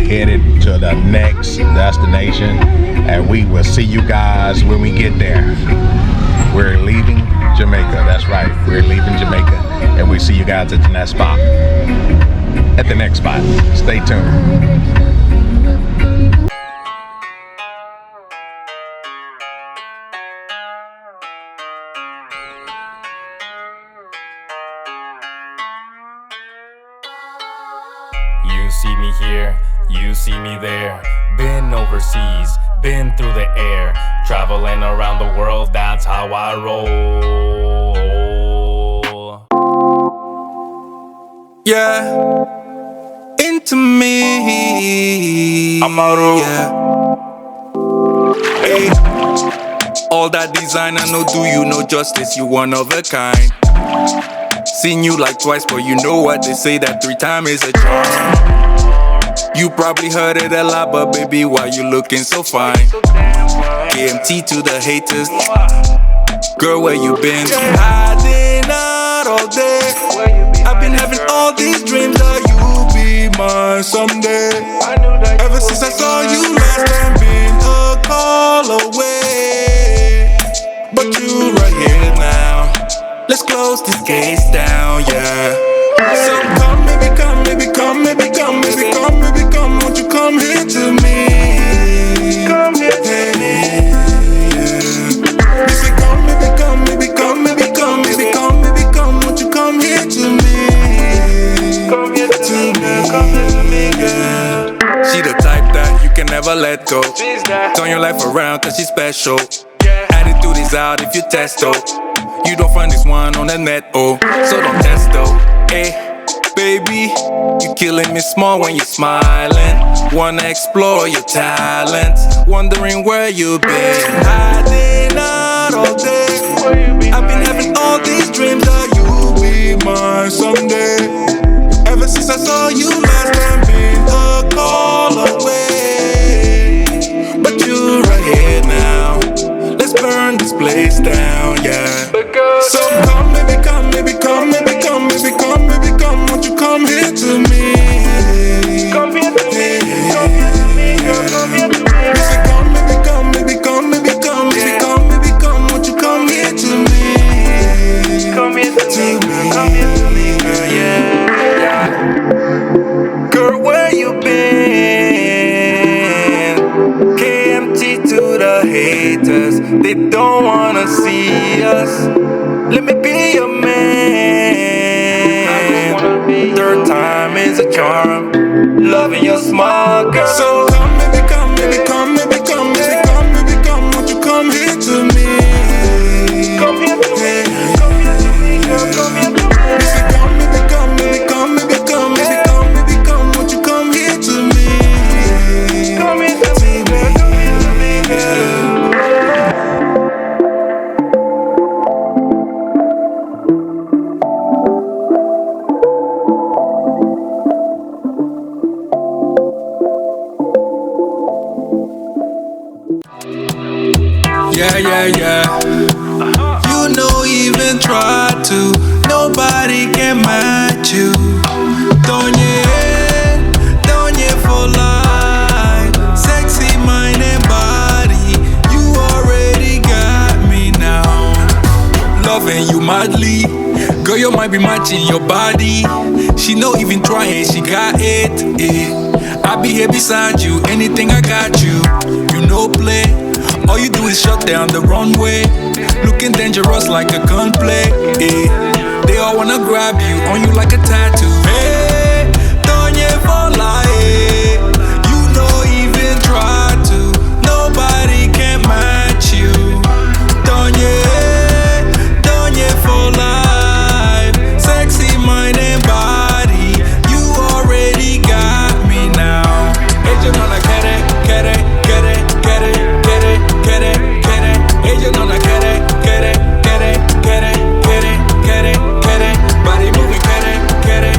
headed to the next destination, and we will see you guys when we get there. We're leaving Jamaica. That's right. We're leaving Jamaica, and we see you guys at the next spot. At the next spot. Stay tuned. You see me here, you see me there. Been overseas, been through the air. Traveling around the world, that's how I roll. Yeah, into me. I'm out of Hey, all that designer no do you no justice. You one of a kind. Seen you like twice, but you know what they say, that 3 times is a charm. You probably heard it a lot, but baby, why you looking so fine? KMT to the haters. Girl, where you been? Hiding out all day. I've been having all these dreams that you'll be mine someday. Ever since I saw you last time, been a call away. But you right here now. Let's close this case down, yeah. So come, baby, come, baby, come, baby, come, baby, come, baby, come. Won't you come here to me? Come here to me, yeah. You say come, baby, come, baby, come, baby, come, baby, come, baby, come. Won't you come here to me? Come here to me, come here to me, girl. She the type that you can never let go. Turn your life around 'cause she's special. Attitude is out if you test though. You don't find this one on the net, oh. So don't test though, hey. Baby, you killing me small when you're smiling. Wanna explore your talents. Wondering where you've been. Hiding out all day. I've been having all these dreams that you'll be mine someday. Ever since I saw you last time, been a call away. But you right here now. Let's burn this place down, yeah. So come, baby, come, baby, come, baby, come, baby, come, baby, come. Won't you come here to me? Come here to me, come here to me, girl, come here to me. You say come, baby, come, baby, come, baby, come, baby, come, baby, come. Won't you come here to me? Come here to me, girl, come here to me, girl, yeah. Girl, where you been? KMT to the haters, they don't wanna see us. Let me be your man. 3rd time is a charm. Loving your small girl. So come, baby, come, baby, come, baby, come, baby, come, baby, come. Won't you come here to me? Come here to me, come here to me, girl, come here to me. You say come, baby, come, baby, come, baby, come, baby, come, baby, come. Won't you come here to me? Come here to me, girl, come here to me, girl. Yeah, yeah, yeah. You know, even try to, nobody can match you. Don't you for life. Sexy mind and body, you already got me now. Loving you madly, girl, you might be matching your body. She no even trying, she got it, I be here beside you, anything I got you. You no play. All you do is shut down the runway. Looking dangerous like a gunplay, They all wanna grab you, on you like a tattoo. Hey, don't you fall like you know even try to. Nobody can match you. Don't you fall like sexy mind and body. You already got me now. Hey, you wanna get it, get it, get it, get it, get it, get it, get it. Hey, you wanna get it, get it, get it, get it, get it, get it, get it. Body moving, get it, get it.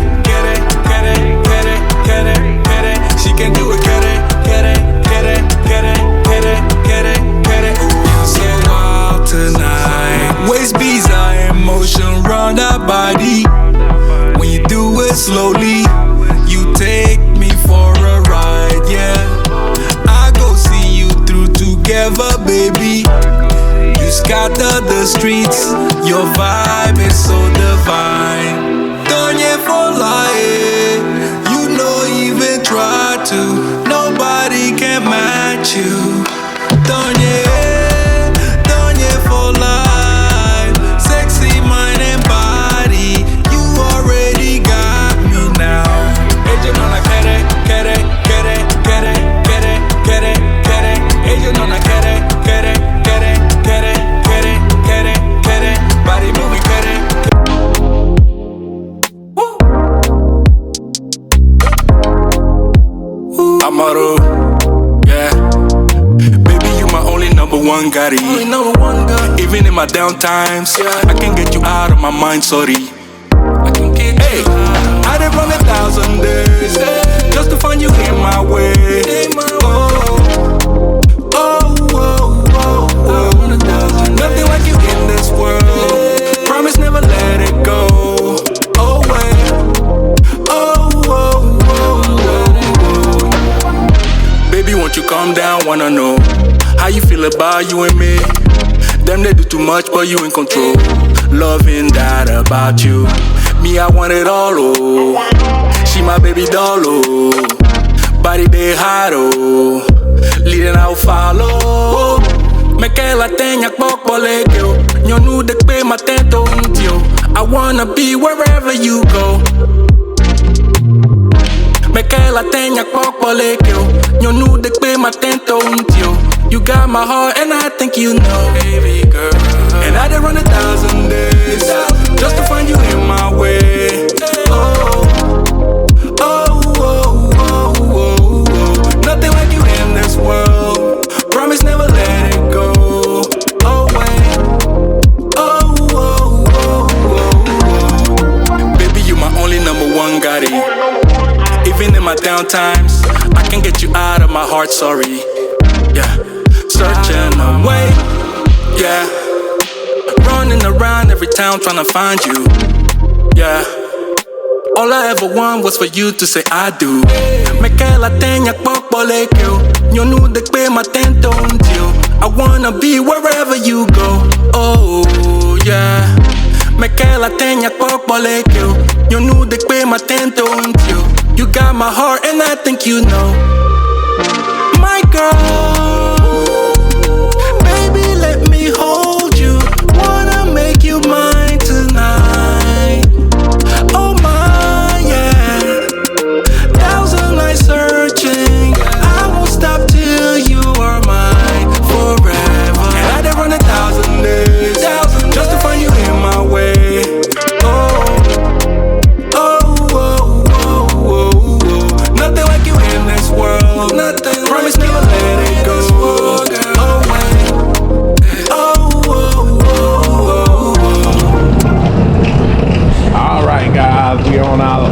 streets. Your vibe is so divine. Donye for life, you know even try to. Nobody can match you. Donye, Donye for life. Sexy mind and body, you already got me now. Ella no la quiere, quiere, quiere, quiere, quiere, quiere, quiere. Ella no la quiere, quiere, quiere, quiere, quiere, quiere, quiere. Body moving, quiere. Amaro, yeah. Baby, you my only number one gotti. Even in my down times, I can't get you out of my mind, sorry. Hey, I done run 1,000 days just to find you in my way. Oh, oh, oh, oh, oh. Nothing like you in this world. Promise never let it go. Oh, wait. Oh, oh, oh, oh. Baby, won't you calm down? Wanna know how you feel about you and me? Them they do too much, but you in control. Loving that about you. Me, I want it all, oh. She my baby doll, oh. Body they hot, oh. Leading out follow. Me que la teña poco le yo. Yo nu de pe matento un tío. I wanna be wherever you go. Me que la teña poco le yo. Yo nu de pe matento un tío. You got my heart and I think you know, baby girl. And I done run 1,000 days just to find you in my way. Oh, oh, oh, oh, oh, oh. Nothing like you in this world. Promise never let it go. Oh, wait. Oh, oh, oh, oh, oh. Baby, you my only number one gotti. Even in my down times, I can't get you out of my heart, sorry. Yeah. Searching away, yeah. Running around every town trying to find you, yeah. All I ever want was for you to say I do. Me que la teña poco le yo. Yo nu de pe matento un tío. I wanna be wherever you go. Oh, yeah. Me que la teña poco le yo. Yo nu de pe matento un tío. You got my heart and I think you know. My girl, baby, let me hold you. Wanna make you mine tonight. Oh my, yeah. 1,000 nights searching. I won't stop till you are mine forever. And I done run 1,000 days just to find you in my way. Oh, oh, oh, oh, oh, oh. Nothing like you in this world. Nothing. Promise never let it go. Oh, wait. Oh, oh, oh, oh. All right, guys, we on our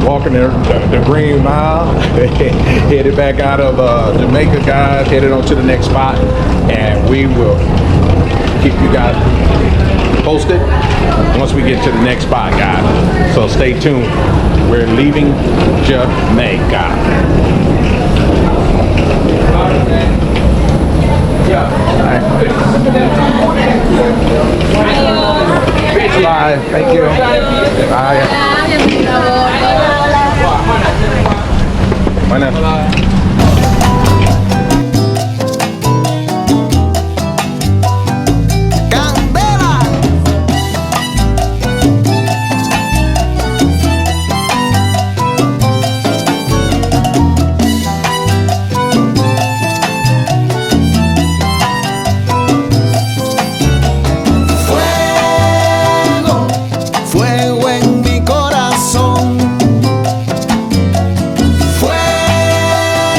walking the Green Mile. Headed back out of Jamaica, guys. Headed on to the next spot, and we will keep you guys posted once we get to the next spot, guys. So stay tuned. We're leaving Jamaica. Bye. Thank you. Bye. Buenas. Fuego en mi corazón, fuego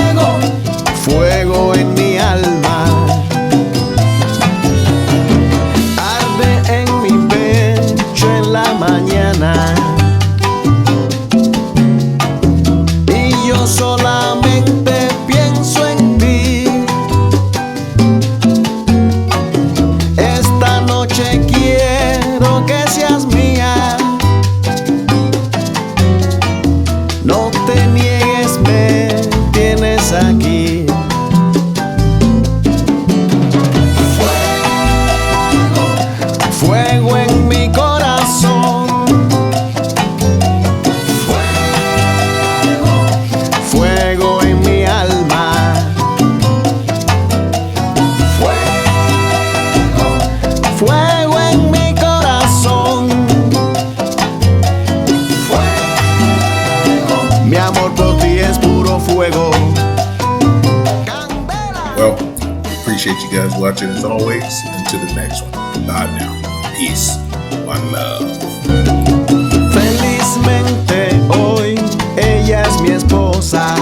appreciate you guys watching as always. Until the next one. Bye now. Peace. One love. Felizmente hoy ella es mi esposa.